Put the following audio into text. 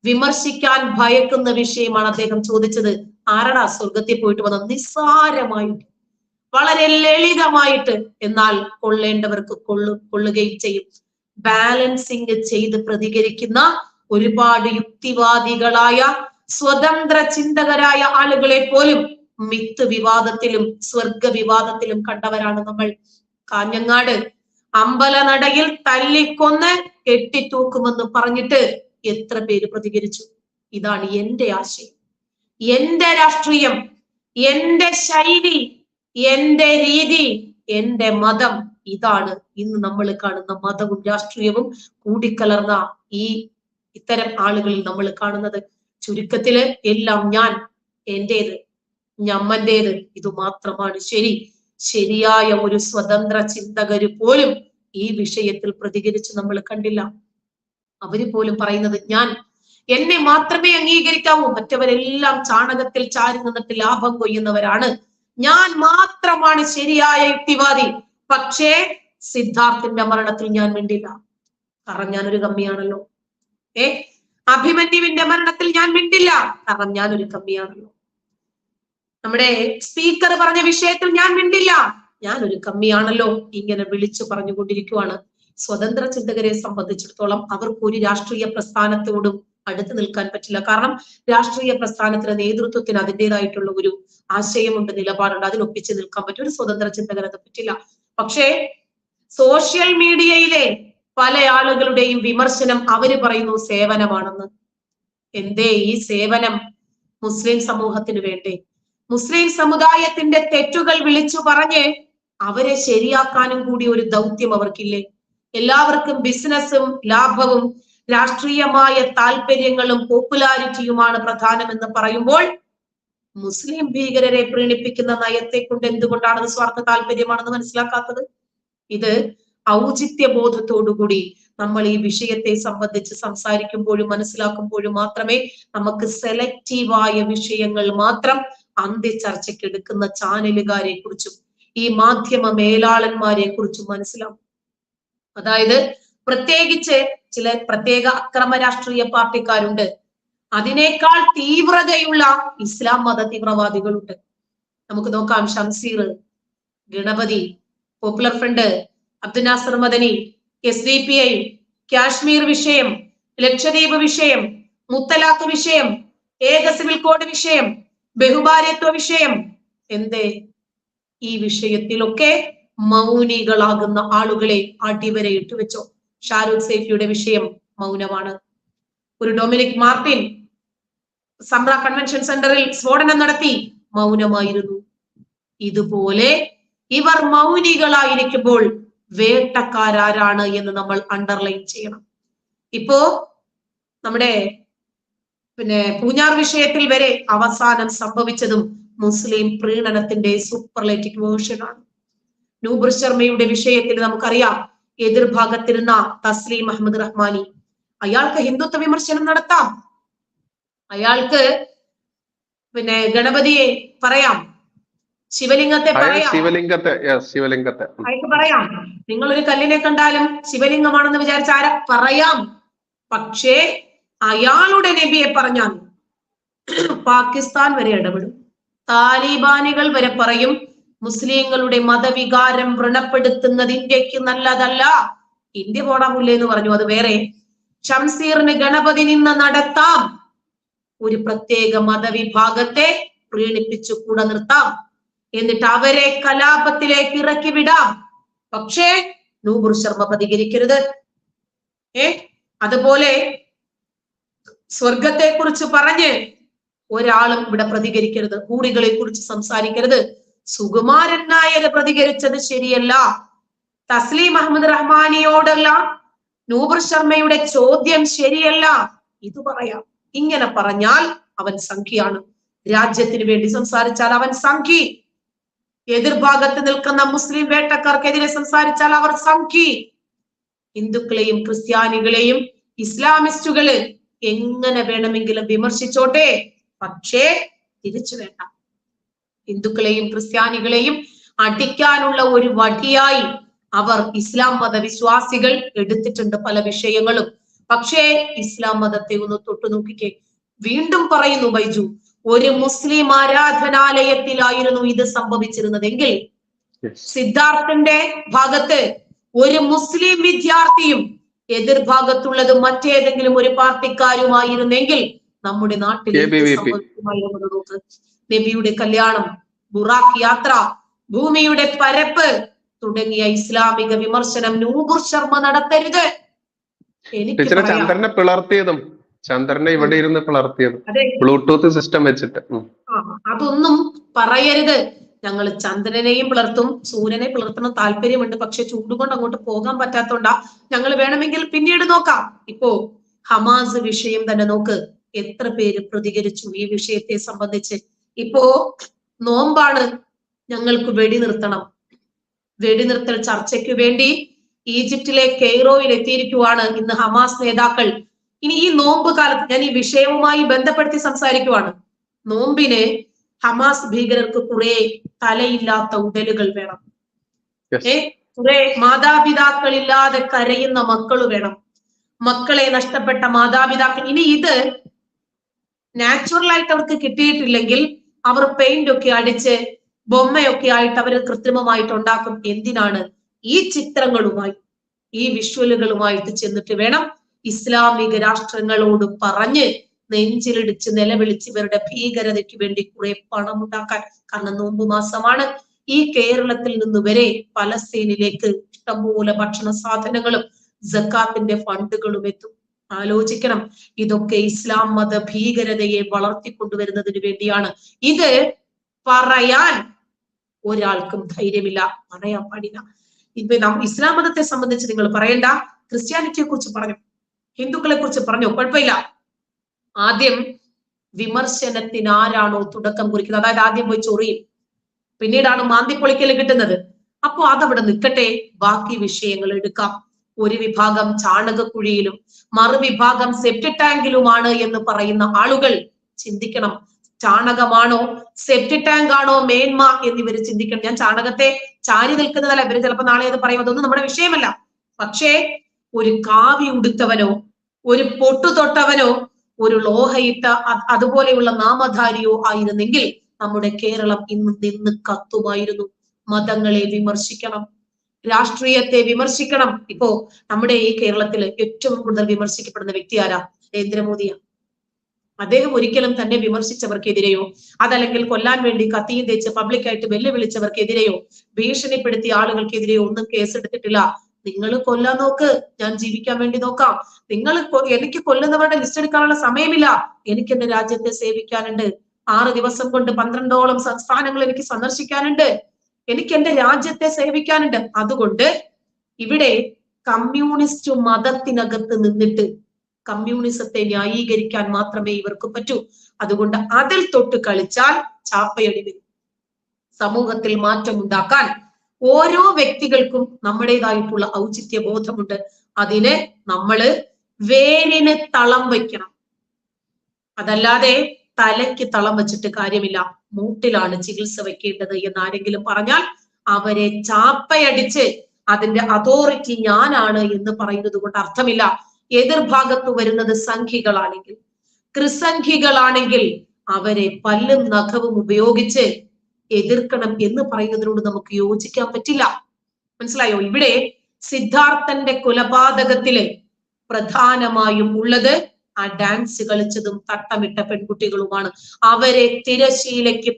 വിമർശിക്കാൻ ഭയക്കുന്ന വിഷയമാണ് അദ്ദേഹം ചോദിച്ചത്. ആരടാ സ്വർഗത്തിൽ പോയിട്ട് വന്നത്? നിസ്സാരമായിട്ട്, വളരെ ലളിതമായിട്ട്, എന്നാൽ കൊള്ളേണ്ടവർക്ക് കൊള്ളുകയും ചെയ്യും. ബാലൻസിങ് ചെയ്ത് പ്രതികരിക്കുന്ന ഒരുപാട് യുക്തിവാദികളായ സ്വതന്ത്ര ചിന്തകരായ ആളുകളെ പോലും മിത്ത് വിവാദത്തിലും സ്വർഗ വിവാദത്തിലും കണ്ടവരാണ് നമ്മൾ. കാഞ്ഞങ്ങാട് അമ്പലനടയിൽ തല്ലിക്കൊന്ന് കെട്ടിത്തൂക്കുമെന്ന് പറഞ്ഞിട്ട് എത്ര പേര് പ്രതികരിച്ചു? ഇതാണ് എന്റെ ആശയം, എന്റെ രാഷ്ട്രീയം, എന്റെ ശൈലി, എന്റെ രീതി, എന്റെ മതം. ഇതാണ് ഇന്ന് നമ്മൾ കാണുന്ന മതവും രാഷ്ട്രീയവും കൂടിക്കലർന്ന ഇത്തരം ആളുകളിൽ നമ്മൾ കാണുന്നത്. ചുരുക്കത്തില് എല്ലാം ഞാൻ, എന്റേത്, ഞമ്മന്റേത്, ഇത് മാത്രമാണ് ശരി. ശരിയായ ഒരു സ്വതന്ത്ര ചിന്തകര് പോലും ഈ വിഷയത്തിൽ പ്രതികരിച്ച് നമ്മൾ കണ്ടില്ല. അവര് പോലും പറയുന്നത് എന്നെ മാത്രമേ അംഗീകരിക്കാവൂ, മറ്റവരെല്ലാം ചാണകത്തിൽ ചാരി നിന്നിട്ട് ലാഭം കൊയ്യുന്നവരാണ്, ഞാൻ മാത്രമാണ് ശരിയായ യുക്തിവാദി. പക്ഷേ സിദ്ധാർത്ഥിന്റെ മരണത്തിൽ ഞാൻ മിണ്ടില്ല, കാരണം ഞാനൊരു കമ്മിയാണല്ലോ. അഭിമന്യുവിന്റെ മരണത്തിൽ ഞാൻ മിണ്ടില്ല, കാരണം ഞാനൊരു കമ്മിയാണല്ലോ. നമ്മുടെ സ്പീക്കർ പറഞ്ഞ വിഷയത്തിൽ ഞാൻ മിണ്ടില്ല, ഞാനൊരു കമ്മിയാണല്ലോ. ഇങ്ങനെ വിളിച്ചു പറഞ്ഞുകൊണ്ടിരിക്കുവാണ്. സ്വതന്ത്ര ചിന്തകരെ സംബന്ധിച്ചിടത്തോളം അവർക്ക് ഒരു രാഷ്ട്രീയ പ്രസ്ഥാനത്തോടും അടുത്ത് നിൽക്കാൻ പറ്റില്ല. കാരണം രാഷ്ട്രീയ പ്രസ്ഥാനത്തിന് നേതൃത്വത്തിന് അതിൻ്റെതായിട്ടുള്ള ഒരു ആശയമുണ്ട്, നിലപാടുണ്ട്, അതിനൊപ്പിച്ച് നിൽക്കാൻ പറ്റും. ഒരു സ്വതന്ത്ര ചിന്തകന് അത് പറ്റില്ല. പക്ഷേ സോഷ്യൽ മീഡിയയിലെ പല ആളുകളുടെയും വിമർശനം, അവര് പറയുന്നു സേവനമാണെന്ന്. എന്തേ ഈ സേവനം? മുസ്ലിം സമൂഹത്തിന് വേണ്ടേ? മുസ്ലിം സമുദായത്തിന്റെ തെറ്റുകൾ വിളിച്ചു പറഞ്ഞ് അവരെ ശരിയാക്കാനും കൂടി ഒരു ദൗത്യം അവർക്കില്ലേ? എല്ലാവർക്കും ബിസിനസ്സും ലാഭവും രാഷ്ട്രീയമായ താല്പര്യങ്ങളും പോപ്പുലാരിറ്റിയുമാണ് പ്രധാനമെന്ന് പറയുമ്പോൾ മുസ്ലിം ഭീകരരെ പ്രീണിപ്പിക്കുന്ന നയത്തെ കൊണ്ട് എന്തുകൊണ്ടാണ് അത് സ്വാർത്ഥ താല്പര്യമാണെന്ന് മനസ്സിലാക്കാത്തത്? ഇത് ഔചിത്യ ബോധത്തോടുകൂടി നമ്മൾ ഈ വിഷയത്തെ സംബന്ധിച്ച് സംസാരിക്കുമ്പോഴും മനസ്സിലാക്കുമ്പോഴും മാത്രമേ നമുക്ക് സെലക്റ്റീവായ വിഷയങ്ങൾ മാത്രം അന്ത്യചർച്ചയ്ക്ക് എടുക്കുന്ന ചാനലുകാരെ കുറിച്ചും ഈ മാധ്യമ മേലാളന്മാരെ കുറിച്ചും മനസ്സിലാവും. അതായത് പ്രത്യേകിച്ച് ചില പ്രത്യേക അക്രമ രാഷ്ട്രീയ പാർട്ടിക്കാരുണ്ട്, അതിനേക്കാൾ തീവ്രതയുള്ള ഇസ്ലാം മത തീവ്രവാദികളുണ്ട്. നമുക്ക് നോക്കാം. Shamseer, Ganapathi, Popular Front, Abdul Nasser Madani, SDPI, Kashmir വിഷയം, ലക്ഷദ്വീപ് വിഷയം, മുത്തലാഖ് വിഷയം, ഏക സിവിൽ കോഡ് വിഷയം, ബഹുഭാര്യത്വ വിഷയം. എന്തേ ഈ വിഷയത്തിലൊക്കെ മൗനികളാകുന്ന ആളുകളെ അടിവരയിട്ട് വെച്ചോ. ഷാരൂഖ് സൈഫിയുടെ വിഷയം മൗനമാണ്. ഒരു ഡൊമിനിക് മാർട്ടിൻ സംറ കൺവെൻഷൻ സെന്ററിൽ സ്ഫോടനം നടത്തി, മൗനമായിരുന്നു. ഇതുപോലെ ഇവർ മൗനികളായിരിക്കുമ്പോൾ വേട്ടക്കാരാരാണ് എന്ന് നമ്മൾ അണ്ടർലൈൻ ചെയ്യണം. ഇപ്പോ നമ്മുടെ പൂഞ്ഞാർ വിഷയത്തിൽ വരെ അവസാനം സംഭവിച്ചതും മുസ്ലിം പ്രീണനത്തിന്റെ സൂപ്പർലേറ്റീവ് വേർഷൻ ആണ്. നൂബുർ ശർമ്മയുടെ വിഷയത്തിൽ നമുക്കറിയാം, എതിർഭാഗത്തിരുന്ന തസ്ലീം അഹമ്മദ് റഹ്മാനി, അയാൾക്ക് ഹിന്ദുത്വ വിമർശനം നടത്താം, അയാൾക്ക് ഗണപതിയെ പറയാം, ശിവലിംഗത്തെ അയാൾക്ക് പറയാം, നിങ്ങളൊരു കല്ലിനെ കണ്ടാലും ശിവലിംഗമാണെന്ന് വിചാരിച്ച പറയാം. പക്ഷേ അയാളുടെ നബിയെ പറഞ്ഞാൽ പാകിസ്ഥാൻ വരെ ഇടപെടും, താലിബാനുകൾ വരെ പറയും മുസ്ലിങ്ങളുടെ മതവികാരം വ്രണപ്പെടുത്തുന്നത് ഇന്ത്യക്ക് നല്ലതല്ല, ഇന്ത്യ പോടാമുല്ലേ എന്ന് പറഞ്ഞു. അത് വേറെ. ഷംസീറിന് ഗണപതി നിന്ന് നടത്താം, ഒരു പ്രത്യേക മതവിഭാഗത്തെ പ്രീണിപ്പിച്ചു കൂടെ നിർത്താം, എന്നിട്ട് അവരെ കലാപത്തിലേക്ക് ഇറക്കി വിടാം. പക്ഷേ നൂബുർ ശർമ്മ പ്രതികരിക്കരുത്. അതുപോലെ സ്വർഗത്തെ കുറിച്ച് പറഞ്ഞ് ഒരാളും ഇവിടെ പ്രതികരിക്കരുത്, ഹൂറികളെ കുറിച്ച് സംസാരിക്കരുത്. സുകുമാരൻ നായർ പ്രതികരിച്ചത് ശരിയല്ല. തസ്ലീം അഹമ്മദ് റഹ്മാനിയോടുള്ള നൂബുർ ശർമ്മയുടെ ചോദ്യം ശരിയല്ല, ഇത് പറയാം. ഇങ്ങനെ പറഞ്ഞാൽ അവൻ സംഖ്യയാണ്. രാജ്യത്തിന് വേണ്ടി സംസാരിച്ചാൽ അവൻ സംഖ്യ. എതിർഭാഗത്ത് നിൽക്കുന്ന മുസ്ലിം വേട്ടക്കാർക്കെതിരെ സംസാരിച്ചാൽ അവർ സംഖ്യ. ഹിന്ദുക്കളെയും ക്രിസ്ത്യാനികളെയും ഇസ്ലാമിസ്റ്റുകള് എങ്ങനെ വേണമെങ്കിലും വിമർശിച്ചോട്ടെ, പക്ഷേ തിരിച്ചു വേണ്ട. ഹിന്ദുക്കളെയും ക്രിസ്ത്യാനികളെയും അടിക്കാനുള്ള ഒരു വടിയായി അവർ ഇസ്ലാം മതവിശ്വാസികൾ എടുത്തിട്ടുണ്ട് പല വിഷയങ്ങളും. പക്ഷേ ഇസ്ലാം മതത്തെ ഒന്ന് തൊട്ടു നോക്കിക്കേ. വീണ്ടും പറയുന്നു ബൈജു, ഒരു മുസ്ലിം ആരാധനാലയത്തിലായിരുന്നു ഇത് സംഭവിച്ചിരുന്നതെങ്കിൽ സിദ്ധാർത്ഥന്റെ ഭാഗത്ത് ഒരു മുസ്ലിം വിദ്യാർത്ഥിയും എതിർഭാഗത്തുള്ളത് മറ്റേതെങ്കിലും ഒരു പാർട്ടിക്കാരുമായിരുന്നെങ്കിൽ നമ്മുടെ നാട്ടിൽ സംഭവിക്കുമായിരുന്നു. നോക്ക്, നബിയുടെ കല്യാണം, ബുറാഖ് യാത്ര, ഭൂമിയുടെ പരപ്പ് തുടങ്ങിയ ഇസ്ലാമിക വിമർശനം നൂപുർ ശർമ്മ നടത്തരുത്. ചന്ദ്രനെ പിളർത്തിയതും ചന്ദ്രനെ ഇവിടെ ഇരുന്ന് പിളർത്തിയതും ബ്ലൂടൂത്ത് സിസ്റ്റം വെച്ചിട്ട് അതൊന്നും പറയരുത്. ഞങ്ങൾ ചന്ദ്രനെയും പിളർത്തും, സൂര്യനെ പിളർത്തണം താല്പര്യമുണ്ട്, പക്ഷെ ചൂടുകൊണ്ട് അങ്ങോട്ട് പോകാൻ പറ്റാത്തോണ്ടാ. ഞങ്ങൾ വേണമെങ്കിൽ പിന്നീട് നോക്കാം. ഇപ്പോ ഹമാസ് വിഷയം തന്നെ നോക്ക്, എത്ര പേര് പ്രതികരിച്ചു ഈ വിഷയത്തെ സംബന്ധിച്ച്. ഇപ്പോ നോമ്പാണ്, ഞങ്ങൾക്ക് വെടിനിർത്തണം. വെടിനിർത്തൽ ചർച്ചയ്ക്ക് വേണ്ടി ഈജിപ്തിലെ കെയ്റോയിൽ എത്തിയിരിക്കുവാണ് ഇന്ന് ഹമാസ് നേതാക്കൾ. ഇനി ഈ നോമ്പ് കാലത്ത് ഞാൻ ഈ വിഷയവുമായി ബന്ധപ്പെടുത്തി സംസാരിക്കുവാണ്. നോമ്പിന് ഹമാസ് ഭീകരർക്ക് കുറെ തലയില്ലാത്ത ഉടലുകൾ വേണം, കുറെ മാതാപിതാക്കളില്ലാതെ കരയുന്ന മക്കൾ വേണം, മക്കളെ നഷ്ടപ്പെട്ട മാതാപിതാക്കൾ. ഇനി ഇത് നാച്ചുറൽ ആയിട്ട് അവർക്ക് കിട്ടിയിട്ടില്ലെങ്കിൽ അവർ പെയിന്റ് ഒക്കെ അടിച്ച് ബൊമ്മയൊക്കെ ആയിട്ട് അവർ കൃത്രിമമായിട്ട് ഉണ്ടാക്കും. എന്തിനാണ്? ഈ ചിത്രങ്ങളുമായി ഈ വിഷ്വലുകളുമായിട്ട് ചെന്നിട്ട് വേണം ഇസ്ലാമിക രാഷ്ട്രങ്ങളോട് പറഞ്ഞ് നെഞ്ചിലിടിച്ച് നിലവിളിച്ച് ഇവരുടെ ഭീകരതയ്ക്ക് വേണ്ടി കുറെ പണം ഉണ്ടാക്കാൻ. കാരണം നോമ്പ് മാസമാണ്. ഈ കേരളത്തിൽ നിന്ന് വരെ പലസ്തീനിലേക്ക് ഇഷ്ടംപോലെ ഭക്ഷണ സാധനങ്ങളും സക്കാത്തിന്റെ ഫണ്ടുകളും എത്തും. ആലോചിക്കണം, ഇതൊക്കെ ഇസ്ലാം മത ഭീകരതയെ വളർത്തിക്കൊണ്ടുവരുന്നതിന് വേണ്ടിയാണ്. ഇത് പറയാൻ ഒരാൾക്കും ധൈര്യമില്ല, പറയാൻ പാടില്ല. ഇപ്പൊ ഇസ്ലാം മതത്തെ സംബന്ധിച്ച് നിങ്ങൾ പറയണ്ട, ക്രിസ്ത്യാനിറ്റിയെ കുറിച്ച് പറഞ്ഞു, ഹിന്ദുക്കളെ കുറിച്ച് പറഞ്ഞു, കുഴപ്പമില്ല. ആദ്യം വിമർശനത്തിന് ആരാണോ തുടക്കം കുറിക്കുന്നത്, അതായത് ആദ്യം പോയി ചൊറിയും, പിന്നീടാണ് മാന്തിപ്പൊളിക്കൽ കിട്ടുന്നത്. അപ്പൊ അതവിടെ നിൽക്കട്ടെ, ബാക്കി വിഷയങ്ങൾ എടുക്കാം. ഒരു വിഭാഗം ചാണകക്കുഴിയിലും മറുവിഭാഗം സെപ്റ്റി ടാങ്കിലുമാണ് എന്ന് പറയുന്ന ആളുകൾ ചിന്തിക്കണം. ചാണകമാണോ സെപ്റ്റി ടാങ്ക് ആണോ മേന്മ എന്നിവര് ചിന്തിക്കണം. ഞാൻ ചാണകത്തെ ചാരി നിൽക്കുന്നതല്ല, ഇവര് ചിലപ്പോ നാളെ അത് പറയും, അതൊന്നും നമ്മുടെ വിഷയമല്ല. പക്ഷേ ഒരു കാവി ഉടുത്തവനോ ഒരു പൊട്ടു തൊട്ടവനോ ഒരു ലോഹയിട്ട അതുപോലെയുള്ള നാമധാരിയോ ആയിരുന്നെങ്കിൽ നമ്മുടെ കേരളം ഇന്ന് നിന്ന് കത്തുമായിരുന്നു. മതങ്ങളെ വിമർശിക്കണം, രാഷ്ട്രീയത്തെ വിമർശിക്കണം. ഇപ്പോ നമ്മുടെ ഈ കേരളത്തിൽ ഏറ്റവും കൂടുതൽ വിമർശിക്കപ്പെടുന്ന വ്യക്തി ആരാ? നരേന്ദ്രമോദിയാണ്. അദ്ദേഹം ഒരിക്കലും തന്നെ വിമർശിച്ചവർക്കെതിരെയോ അതല്ലെങ്കിൽ കൊല്ലാൻ വേണ്ടി കത്തിയും തേച്ച് പബ്ലിക്കായിട്ട് വെല്ലുവിളിച്ചവർക്കെതിരെയോ ഭീഷണിപ്പെടുത്തിയ ആളുകൾക്കെതിരെയോ ഒന്നും കേസെടുത്തിട്ടില്ല. നിങ്ങൾ കൊല്ലാൻ നോക്ക്, ഞാൻ ജീവിക്കാൻ വേണ്ടി നോക്കാം. നിങ്ങൾ എനിക്ക് കൊല്ലുന്നവരുടെ ലിസ്റ്റ് എടുക്കാനുള്ള സമയമില്ല, എനിക്ക് എന്റെ രാജ്യത്തെ സേവിക്കാനുണ്ട്. 6 ദിവസം കൊണ്ട് 12ഓളം സംസ്ഥാനങ്ങൾ എനിക്ക് സന്ദർശിക്കാനുണ്ട്, എനിക്ക് എന്റെ രാജ്യത്തെ സേവിക്കാനുണ്ട്. അതുകൊണ്ട് ഇവിടെ കമ്മ്യൂണിസ്റ്റ് മതത്തിനകത്ത് നിന്നിട്ട് കമ്മ്യൂണിസത്തെ ന്യായീകരിക്കാൻ മാത്രമേ ഇവർക്ക് പറ്റൂ. അതുകൊണ്ട് അതിൽ തൊട്ട് കളിച്ചാൽ ചാപ്പയടി വരും. സമൂഹത്തിൽ മാറ്റം ഉണ്ടാക്കാൻ ഓരോ വ്യക്തികൾക്കും നമ്മുടേതായിട്ടുള്ള ഔചിത്യ ബോധമുണ്ട്. അതിന് നമ്മള് വേരിന് തളം വയ്ക്കണം. അതല്ലാതെ തലയ്ക്ക് തളം വെച്ചിട്ട് കാര്യമില്ല. മൂട്ടിലാണ് ചികിത്സ വെക്കേണ്ടത് എന്ന് ആരെങ്കിലും പറഞ്ഞാൽ അവരെ ചാപ്പയടിച്ച് അതിന്റെ അതോറിറ്റി ഞാനാണ് എന്ന് പറയുന്നത് കൊണ്ട് അർത്ഥമില്ല. എതിർഭാഗത്ത് വരുന്നത് സംഘികളാണെങ്കിൽ, ക്രിസംഘികളാണെങ്കിൽ അവരെ പല്ലും നഖവും ഉപയോഗിച്ച് എതിർക്കണം എന്ന് പറയുന്നതിനോട് നമുക്ക് യോജിക്കാൻ പറ്റില്ല. മനസ്സിലായോ? ഇവിടെ സിദ്ധാർത്ഥന്റെ കൊലപാതകത്തില് പ്രധാനമായും ഉള്ളത് ആ ഡാൻസ് കളിച്ചതും തട്ടമിട്ട പെൺകുട്ടികളുമാണ്. അവരെ തിരശീലയ്ക്ക്